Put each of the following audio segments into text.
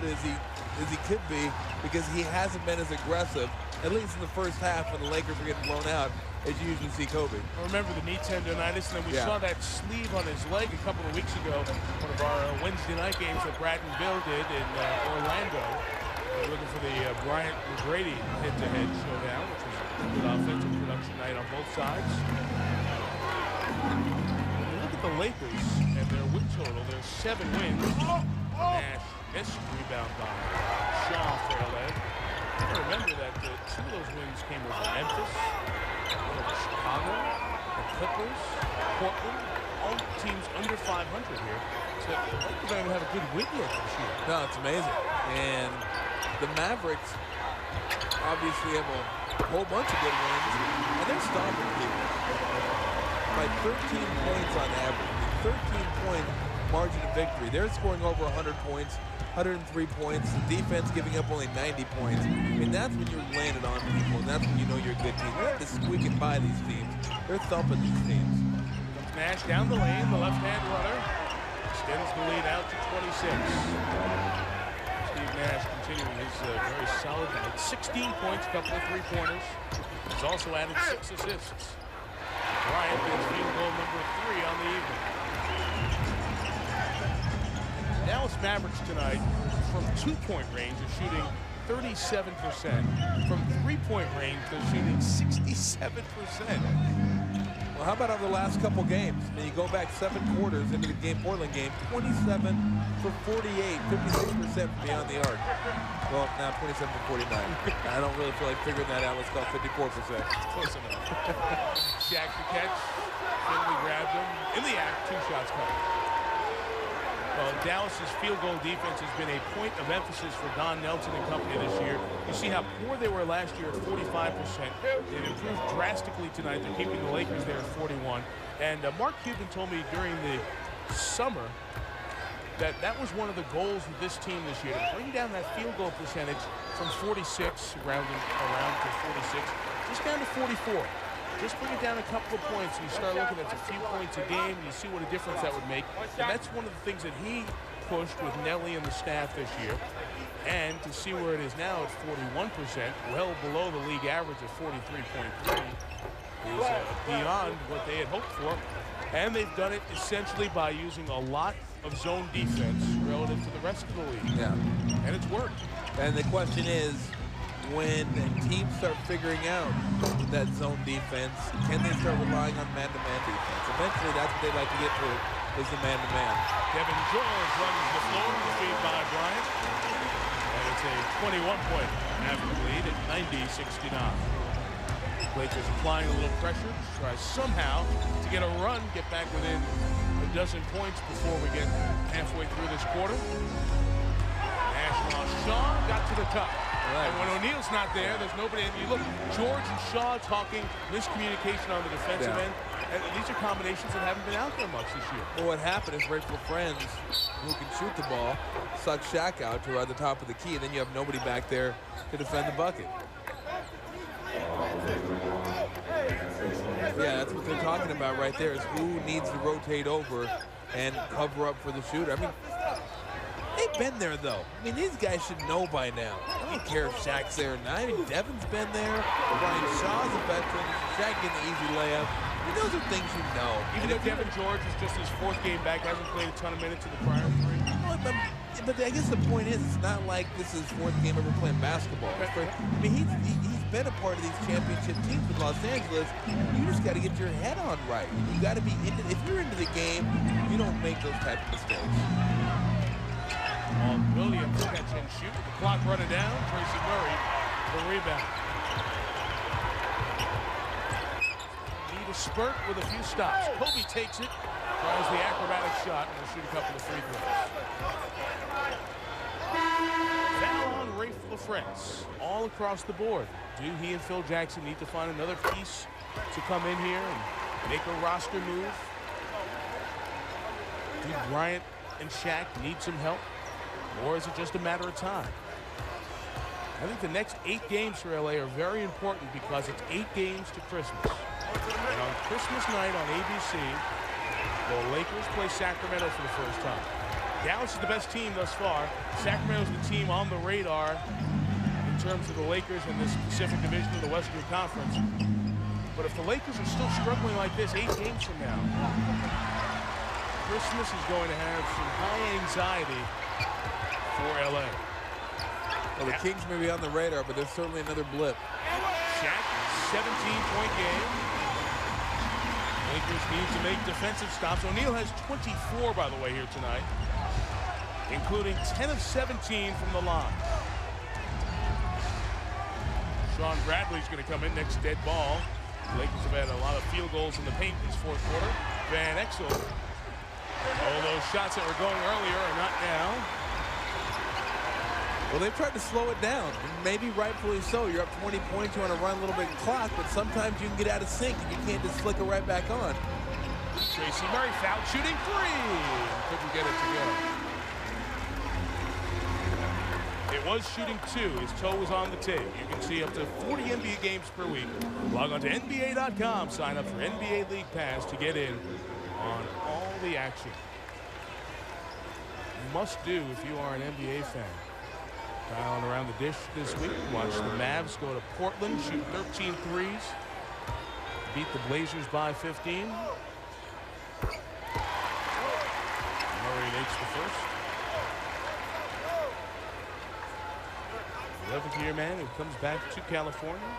as he could be, because he hasn't been as aggressive, at least in the first half when the Lakers were getting blown out, as you usually see Kobe. I remember the knee tendonitis, and then we saw that sleeve on his leg a couple of weeks ago, one of our Wednesday night games that Brad and Bill did in Orlando. We're looking for the Bryant and Grady head-to-head showdown, which was a good offensive production night on both sides. When you look at the Lakers and their win total, there's 7 wins. Nash missed rebound by Shaw for LA. Remember that 2 of those wins came over Memphis, Chicago, the Clippers, Portland, all teams under 500 here. So the Lakers don't even have a good win yet this year. No, it's amazing. And the Mavericks obviously have a whole bunch of good wins, and they're stopping people by 13 points on average. 13-point margin of victory. They're scoring over 100 points. 103 points, the defense giving up only 90 points. I mean, that's when you're landing on people, and that's when you know you're a good team. You're not just squeaking by these teams. They're thumping these teams. Nash down the lane, the left-hand runner. Extends the lead out to 26. Steve Nash continuing his very solid night. 16 points, a couple of three-pointers. He's also added 6 assists. Bryant gets field goal number 3 on the evening. Dallas Mavericks tonight, from 2-point range, are shooting 37%. From 3-point range, they're shooting 67%. Well, how about over the last couple games? I mean, you go back 7 quarters into the Portland game, 27 for 48, 56% from beyond the arc. Well, now 27 for 49. I don't really feel like figuring that out. Let's call 54%. Close enough. Shaq the catch. Finley grabbed him. In the act, 2 shots coming. Well, Dallas's field goal defense has been a point of emphasis for Don Nelson and company this year. You see how poor they were last year at 45%. They've improved drastically tonight. They're keeping the Lakers there at 41. And Mark Cuban told me during the summer that that was one of the goals of this team this year, to bring down that field goal percentage from 46, rounding around to 46, just down to 44. Just bring it down a couple of points, and you start looking at a few points a game, and you see what a difference that would make. And that's one of the things that he pushed with Nelly and the staff this year. And to see where it is now at 41%, well below the league average of 43.3, is beyond what they had hoped for. And they've done it essentially by using a lot of zone defense relative to the rest of the league. Yeah. And it's worked. And the question is, when teams start figuring out that zone defense, can they start relying on man-to-man defense? Eventually, that's what they like to get to, is the man-to-man. Devin George runs the floor to the feed by Bryant. And it's a 21-point Maverick lead at 90-69. Lakers applying a little pressure, try somehow to get a run, get back within a dozen points before we get halfway through this quarter. Nash lost Shaw, got to the cup. Right. And when O'Neal's not there, there's nobody. And you look, George and Shaw talking, miscommunication on the defensive end. And these are combinations that haven't been out there much this year. Well, what happened is Rachel Friends, who can shoot the ball, suck Shaq out to at the top of the key, and then you have nobody back there to defend the bucket. Yeah, that's what they're talking about right there, is who needs to rotate over and cover up for the shooter. I mean, they've been there, though. I mean, these guys should know by now. I don't care if Shaq's there or not. I mean, Devin's been there. Brian Shaw's a veteran. Shaq getting the easy layup. I mean, those are things you know. Even if Devin George is just his 4th game back, hasn't played a ton of minutes in the prior 3. But I guess the point is, it's not like this is his 4th game ever playing basketball. I mean, he's been a part of these championship teams with Los Angeles. You just got to get your head on right. You got to be into. If you're into the game, you don't make those type of mistakes. Williams catch and shoot. The clock running down. Tracy Murray the rebound. Need a spurt with a few stops. Kobe takes it. Tries the acrobatic shot and will shoot a couple of free throws. Foul on Rafe LaFrance all across the board. Do he and Phil Jackson need to find another piece to come in here and make a roster move? Do Bryant and Shaq need some help? Or is it just a matter of time? I think the next 8 games for LA are very important because it's 8 games to Christmas. And on Christmas night on ABC, the Lakers play Sacramento for the first time. Dallas is the best team thus far. Sacramento's the team on the radar in terms of the Lakers in this Pacific Division of the Western Conference. But if the Lakers are still struggling like this 8 games from now, Christmas is going to have some high anxiety for LA. Well, the Kings may be on the radar, but there's certainly another blip. Shaq, 17-point game. Lakers need to make defensive stops. O'Neal has 24, by the way, here tonight, including 10 of 17 from the line. Sean Bradley's going to come in next dead ball. The Lakers have had a lot of field goals in the paint this fourth quarter. Van Exel. All those shots that were going earlier are not now. Well, they've tried to slow it down, and maybe rightfully so. You're up 20 points, you want to run a little bit of clock, but sometimes you can get out of sync and you can't just flick it right back on. Tracy Murray foul shooting 3. Couldn't get it to go. It was shooting 2. His toe was on the tape. You can see up to 40 NBA games per week. Log on to NBA.com. Sign up for NBA League Pass to get in on all the action. Must do if you are an NBA fan. Dialing around the dish this week. Watch the Mavs go to Portland, shoot 13 threes. Beat the Blazers by 15. Murray makes the first. 11th year man who comes back to California.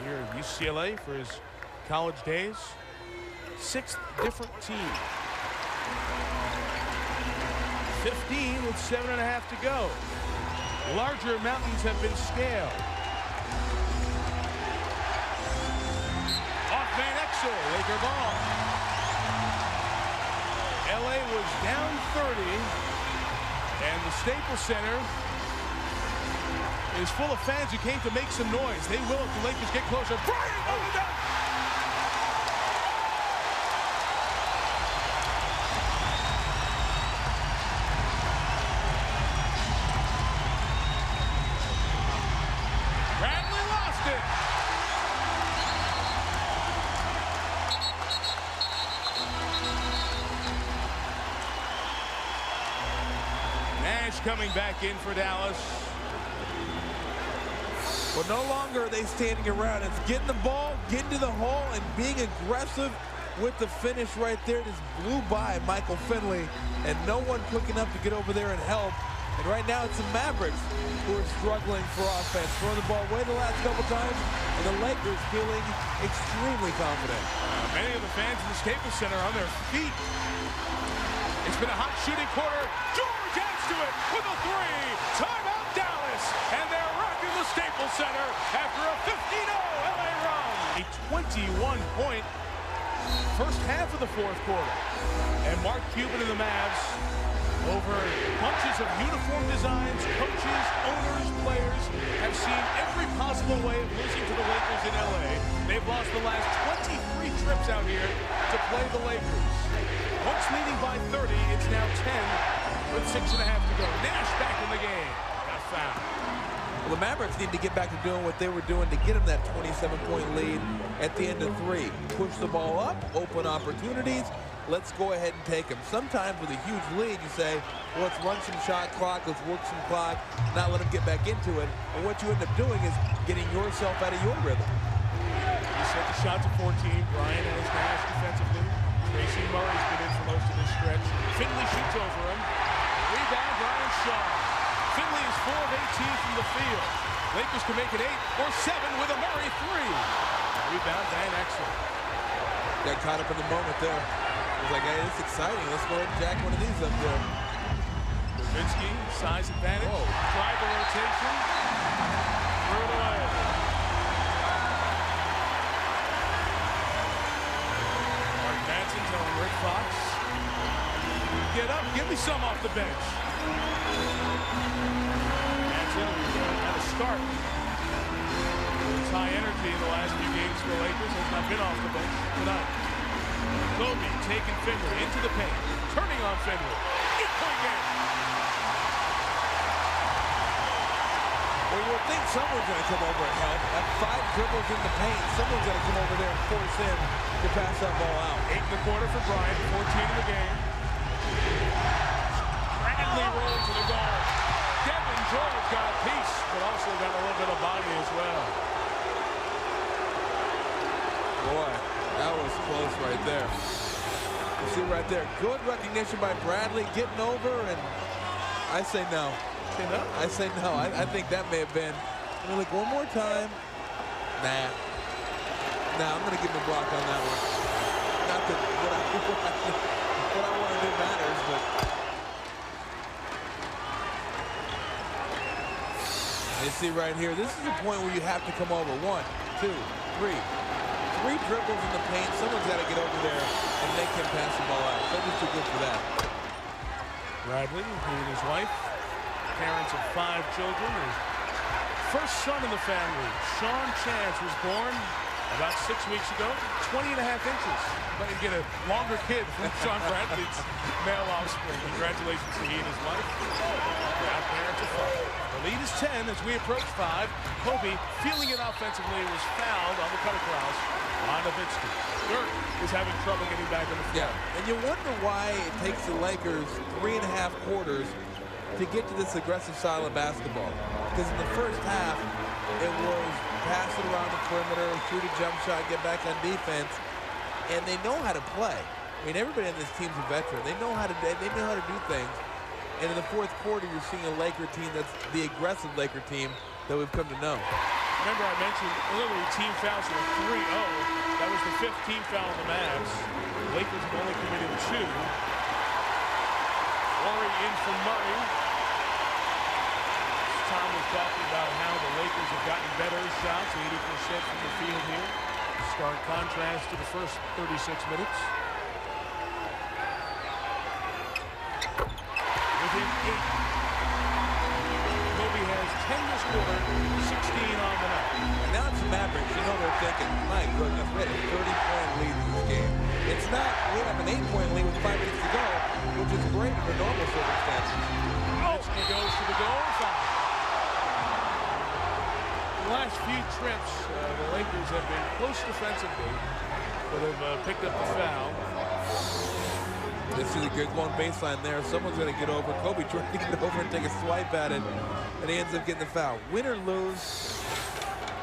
Here at UCLA for his college days. 6th different team. 15 with 7.5 to go. Larger mountains have been scaled. Off Van Exel, Laker ball. LA was down 30, and the Staples Center is full of fans who came to make some noise. They will if the Lakers get closer. Bryant on the dunk! Coming back in for Dallas. Well, no longer are they standing around. It's getting the ball, getting to the hole, and being aggressive with the finish right there. Just blew by Michael Finley, and no one quick enough to get over there and help. And right now it's the Mavericks who are struggling for offense. Throwing the ball away the last couple times, and the Lakers feeling extremely confident. Many of the fans in the Staples Center on their feet. It's been a hot shooting quarter. George adds to it with a 3. Timeout Dallas. And they're rocking the Staples Center after a 15-0 LA run. A 21-point first half of the fourth quarter. And Mark Cuban and the Mavs over bunches of uniform designs, coaches, owners, players have seen every possible way of losing to the Lakers in LA. They've lost the last 23 trips out here to play the Lakers. Once leading by 30, it's now 10 with 6.5 to go. Nash back in the game. Got fouled. Well, the Mavericks need to get back to doing what they were doing to get them that 27-point lead at the end of 3. Push the ball up, open opportunities. Let's go ahead and take them. Sometimes with a huge lead, you say, well, let's run some shot clock, let's work some clock, not let them get back into it. And what you end up doing is getting yourself out of your rhythm. He set the shot to 14. Bryant has Nash defensively. Tracy Murray's been in for most of this stretch. Finley shoots over him. Rebound, Brian Shaw. Finley is 4 of 18 from the field. Lakers can make it 8 or 7 with a Murray 3. Rebound, Van Exel. Got caught up in the moment there. It was like, hey, this is exciting. Let's go ahead and jack one of these up there. Levinsky, size advantage. Whoa. Tried the rotation. Threw it away. Telling Rick Fox, get up, give me some off the bench. Manson had a start. It's high energy in the last few games for the Lakers. Has not been off the bench tonight. Kobe taking Finley into the paint, turning on Finley. 8-point game. Well, you would think someone's going to come over and help. At 5 dribbles in the paint, someone's going to come over there and force him to pass that ball out. 8 in the quarter for Bryant, 14 in the game. Bradley rolled to the guard. Devin George got a piece, but also got a little bit of body as well. Boy, that was close right there. You see right there, good recognition by Bradley, getting over, and I say no. Say no? I say no. I think that may have been. Let me look one more time. Nah. Nah, I'm going to give him a block on that one. Not that what I want to do matters, but. You see right here, this is the point where you have to come over. 1, 2, 3. 3 dribbles in the paint. Someone's got to get over there and make him pass the ball out. They're just too good for that. Bradley, he and his wife, parents of 5 children. His first son in the family, Sean Chance, was born about 6 weeks ago, 20.5 inches. But you get a longer kid from Sean Bradley's male offspring. Congratulations to he and his wife. Proud parents of 5. The lead is 10 as we approach 5. Kobe, feeling it offensively, was fouled on the cut across on Nowitzki. Dirk is having trouble getting back on the floor. Yeah, and you wonder why it takes the Lakers 3.5 quarters to get to this aggressive style of basketball. Because in the first half, it was pass it around the perimeter, shoot a jump shot, get back on defense, and they know how to play. I mean, everybody on this team's a veteran. They know how to do things. And in the fourth quarter, you're seeing a Laker team that's the aggressive Laker team that we've come to know. Remember I mentioned earlier team fouls were 3-0. That was the 5th team foul on the Mavs. The Lakers have only committed 2. Horry in for Murray. Tom was talking about how the Lakers have gotten better shots, 80% from the field here. Stark contrast to the first 36 minutes. Within 8. Kobe has 10 this quarter, 16 on the night. And now it's the Mavericks. You know they're thinking, my goodness, we had a 30-point lead in this game. It's not, we have an 8-point lead with 5 minutes to go, which is great under normal circumstances. He goes to the goal, foul. The last few trips, the Lakers have been close defensively, but have picked up the foul. This is a good long baseline there. Someone's going to get over. Kobe trying to get over and take a swipe at it, and he ends up getting the foul. Win or lose,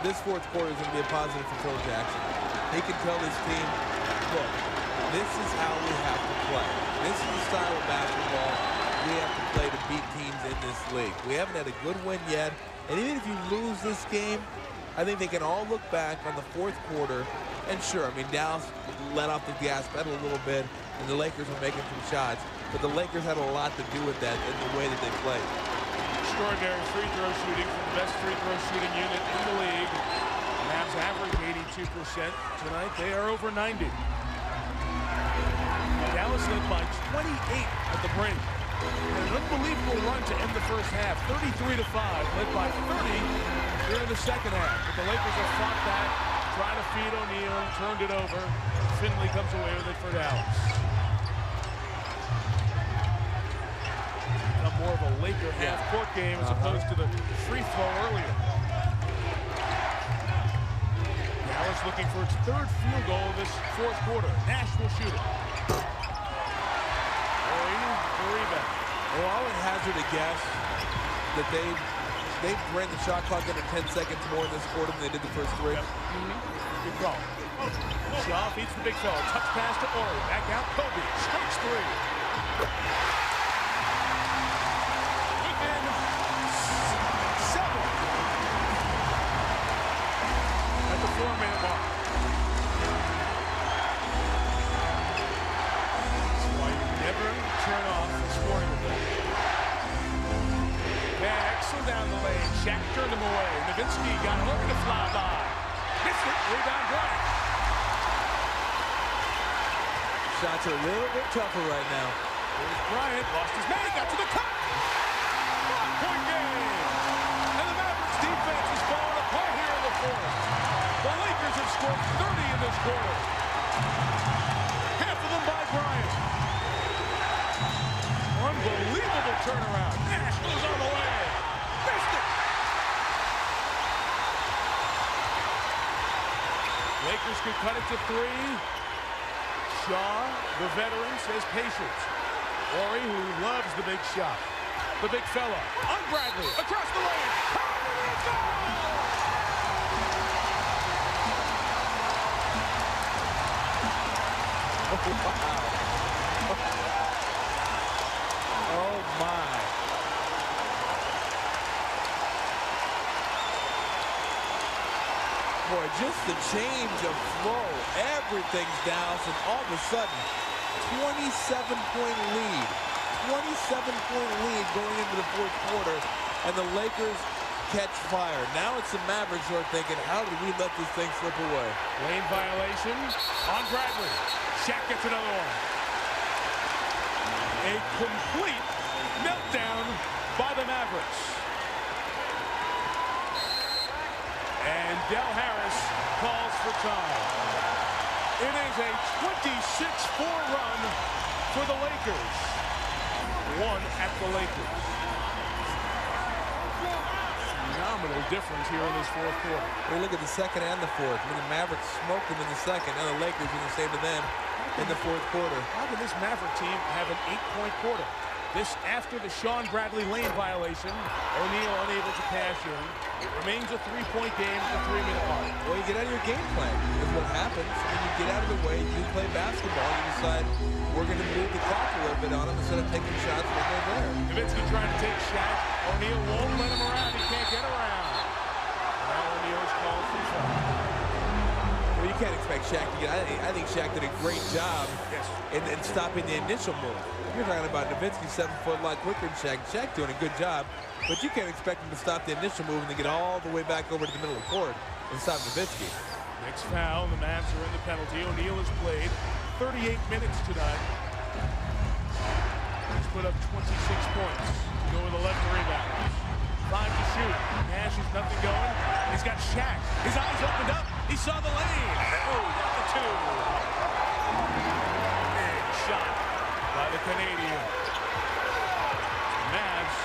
this fourth quarter is going to be a positive for Phil Jackson. He can tell his team, look, this is how we have to play. This is the style of basketball we have to play to beat teams in this league. We haven't had a good win yet. And even if you lose this game, I think they can all look back on the fourth quarter. And sure, I mean, Dallas let off the gas pedal a little bit, and the Lakers were making some shots. But the Lakers had a lot to do with that in the way that they played. Extraordinary free throw shooting from the best free throw shooting unit in the league. The Mavs average 82% tonight. They are over 90. Dallas led by 28 at the break. An unbelievable run to end the first half, 33-5, led by 30 during the second half. But the Lakers have fought back, trying to feed O'Neal, turned it over. Finley comes away with it for Dallas. Become more of a Laker half-court game as opposed to the free throw earlier. Dallas looking for its 3rd field goal of this fourth quarter. Nashville shooting. Well, I would hazard a guess that they've ran the shot clock under 10 seconds more in this quarter than they did the first 3. Yep. Good call. Shaw feeds the big fella. Touch pass to Horry. Back out Kobe. Strikes 3. Within 7. At the 4-minute mark. That's why you never turn off the sporting event. Axel down the lane. Shaq turned him away. Nowitzki got a look at the fly by. Missed it. Rebound Bryant. Shots are a little bit tougher right now. Here's Bryant. Lost his man. Got to the cup. 5-point game. And the Mavericks defense is falling apart here in the fourth. The Lakers have scored 30 in this quarter. Half of them by Bryant. Unbelievable turnaround. Nash goes on the way. Missed it. Lakers could cut it to 3. Shaw, the veteran, says patience. Horry, who loves the big shot. The big fella on Bradley, across the lane. Oh, wow. Oh, my. Boy, just the change of flow. Everything's down, and all of a sudden, 27-point lead. 27-point lead going into the fourth quarter, and the Lakers catch fire. Now it's the Mavericks who are thinking, how did we let this thing slip away? Lane violation on Bradley. Shaq gets another one. A complete meltdown by the Mavericks. And Del Harris calls for time. It is a 26-4 run for the Lakers. One at the Lakers. Phenomenal difference here in this fourth quarter. We look at the second and the fourth. I mean, the Mavericks smoked them in the second, and the Lakers doing the same to them in the fourth quarter. How can this Maverick team have an 8-point quarter? This after the Sean Bradley lane violation. O'Neal unable to cash in. It remains a 3-point game at the 3-minute mark. Well, you get out of your game plan. That's what happens. When you get out of the way, you play basketball, you decide we're going to move the clock a little bit on them instead of taking shots when they're there. Nowitzki trying to take Shaq. O'Neal won't let him around. He can't get around. Now O'Neal's called for foul. Well, you can't expect Shaq to get. I think Shaq did a great job in stopping the initial move. You're talking about Nowitzki 7 foot a lot quicker than Shaq. Shaq doing a good job, but you can't expect him to stop the initial move and to get all the way back over to the middle of the court and stop Nowitzki. Next foul, the Mavs are in the penalty. O'Neal has played 38 minutes tonight. He's put up 26 points. Go with 11 rebounds. 5 to shoot. Nash has nothing going. He's got Shaq. His eyes opened up. He saw the lane. Oh, got the two. Big shot by the Canadian. Mavs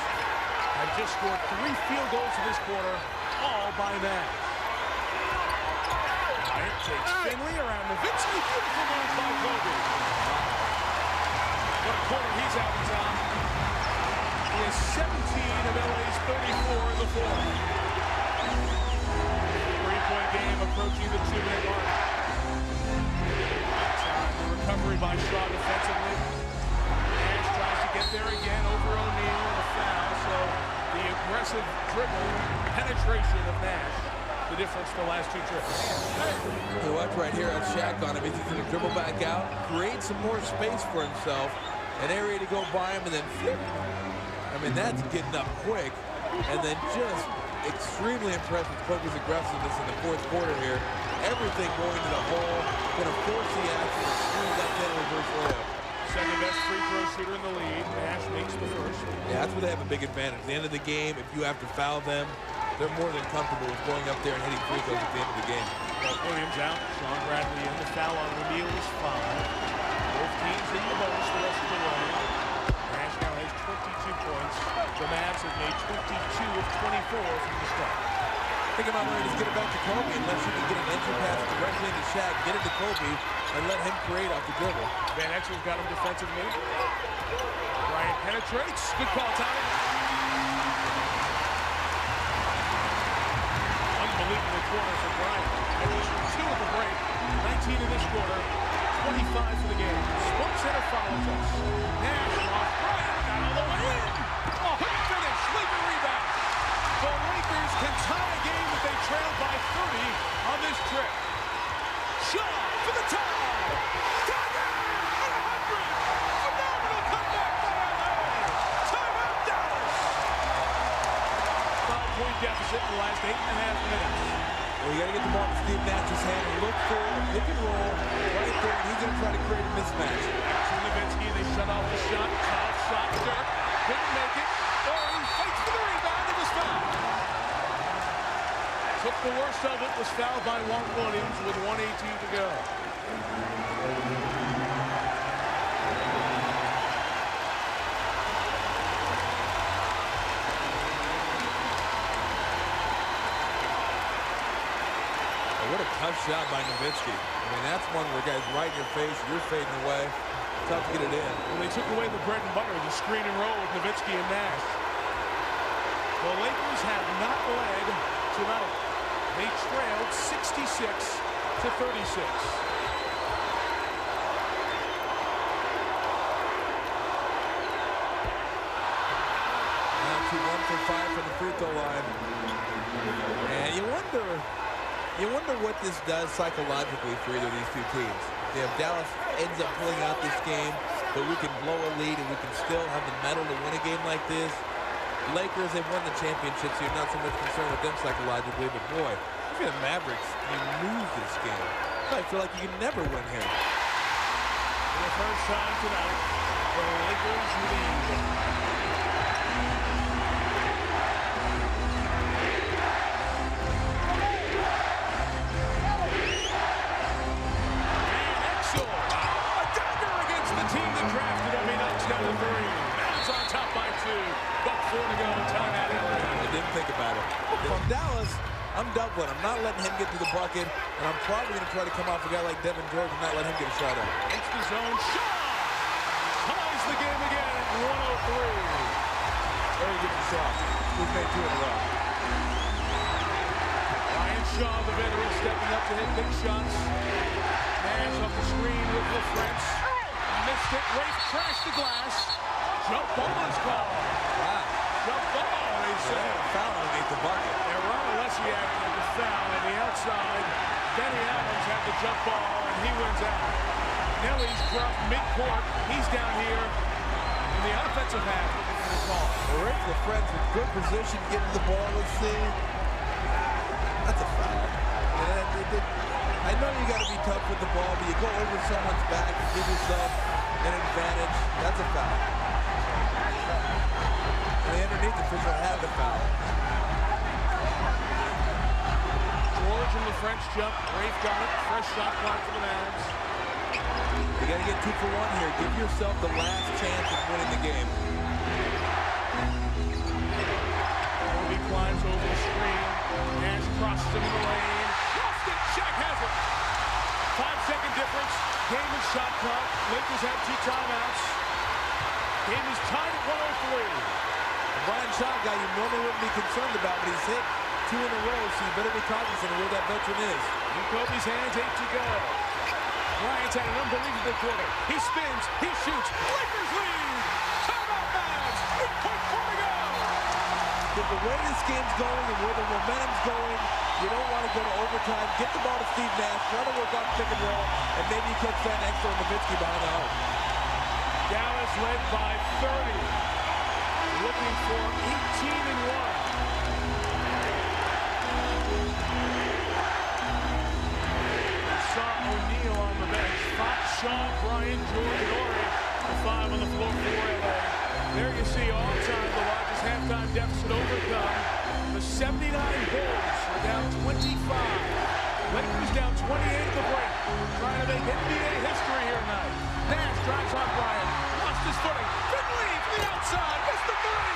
have just scored 3 field goals in this quarter, all by Nash. Bryant takes Finley around Nowitzki. Beautiful move by Kobe. What a quarter he's out in top. He has 17 of LA's 34 in the fourth. 3-point game approaching the 2-minute mark. The recovery by Shaw defensively. Nash tries to get there again over O'Neal and a foul. So the aggressive dribble penetration of Nash. The difference the last 2 trips. You watch right here on Shaq on him. He's going to dribble back out, create some more space for himself, an area to go by him, and then flip. I mean, that's getting up quick, and then just extremely impressed with Kobe's aggressiveness in the fourth quarter here. Everything going to the hole, going to force the action, and screw left-handed reverse layup. Second best free throw shooter in the league. Nash makes the first. Yeah, that's where they have a big advantage. At the end of the game, if you have to foul them, they're more than comfortable with going up there and hitting free throws at the end of the game. Williams out. Sean Bradley in. The foul on O'Neal is 5. Both teams in the bonus the rest of the way. Nash now has 22 points. The Mavs have made 22 of 24 from the start. Think about wanting to just get it back to Kobe unless you can get an entry pass directly into Shaq, get it to Kobe, and let him create off the dribble. Van Exel's got him defensively. Bryant penetrates. Good call, Tommy. Unbelievable quarter for Bryant. 2 at the break, 19 in this quarter, 25 for the game. Sports Center follows us. Nash off Bryant, got all the way in. Oh, quick finish, Laker rebound. The Lakers can tie a game that they trailed by 30 on this trip. Shaw for the tie. Tiger at 100. Phenomenal comeback by LA. Timeout Dallas. 5-point deficit in the last 8.5 minutes. Well, you got to get the ball to Steve Nash's hand and look for a pick and roll right there, and he's going to try to create a mismatch. Nowitzki, they shut off the shot. Foul shot, Dirk. Couldn't make it. Oh, he fights for the rebound and was fouled. Took the worst of it, was fouled by Walt Williams with 1:18 to go. What a tough shot by Nowitzki. I mean, that's one where guys right in your face, you're fading away. tough to get it in. Well, they took away the bread and butter, the screen and roll with Nowitzki and Nash. The Lakers have not led tonight. They trailed 66-36. Now to 1 for 5 from the free throw line. And you wonder what this does psychologically for either of these two teams. If Dallas ends up pulling out this game, but we can blow a lead and we can still have the mettle to win a game like this. Lakers, they've won the championships, so you're not so much concerned with them psychologically, but boy, if you're the Mavericks, you lose this game. I feel like you can never win here. For the first time tonight, the Lakers lead. Think about it. If I'm Dallas, I'm doubling. I'm not letting him get to the bucket, and I'm probably going to try to come off a guy like Devin George and not let him get a shot up. It's the zone shot. Ties the game again at 103. Very good shot. We've made 2 in a row. Ryan Shaw, the veteran, stepping up to hit big shots. Nash off the screen with LaFrance. Missed it. Rafe crashed the glass. Jump ball is called. Wow. Jump ball. Foul underneath the bucket. And Ron Alessiak had the foul on the outside. Benny Adams had the jump ball, and he wins out. Nelly's dropped midcourt. He's down here in the offensive half looking for the call. Well, Rick, the friends with good position, getting the ball. Let's see. That's a foul. I know you got to be tough with the ball, but you go over someone's back and give yourself an advantage. That's a foul. And the underneath official had the foul. George and the French jump. Rafe got it. Fresh shot clock for the Mavs. You got to get 2 for 1 here. Give yourself the last chance of winning the game. Kobe climbs over the screen. Nash crosses into the lane. Lost it. Shaq has it. 5-second difference. Game and shot clock. Lakers have 2 timeouts. Game is tied at 103. Brian Shaw, guy you normally wouldn't be concerned about, but he's hit 2 in a row, so you better be cognizant of where that veteran is. In Kobe's hands, 8 to go. Bryant's had an unbelievable quarter. He spins, he shoots. Lakers lead! Timeout Mavs! 8.4 to go! With the way this game's going and where the momentum's going, you don't want to go to overtime. Get the ball to Steve Nash, try to work off pick and roll, and maybe you catch that next on Nowitzki behind the arc. Dallas led by 30. Looking for 18-1. Saw O'Neal on the bench. Fox, Shaw, Bryant, George, and Ori. The 5 on the floor for LA. There you see all time the largest halftime deficit overcome. The 79 Bulls are down 25. Lakers down 28 at the break. Trying to make NBA history here tonight. Nash drives on Bryant. Lost his footing. Finley from the outside. Missed the 3.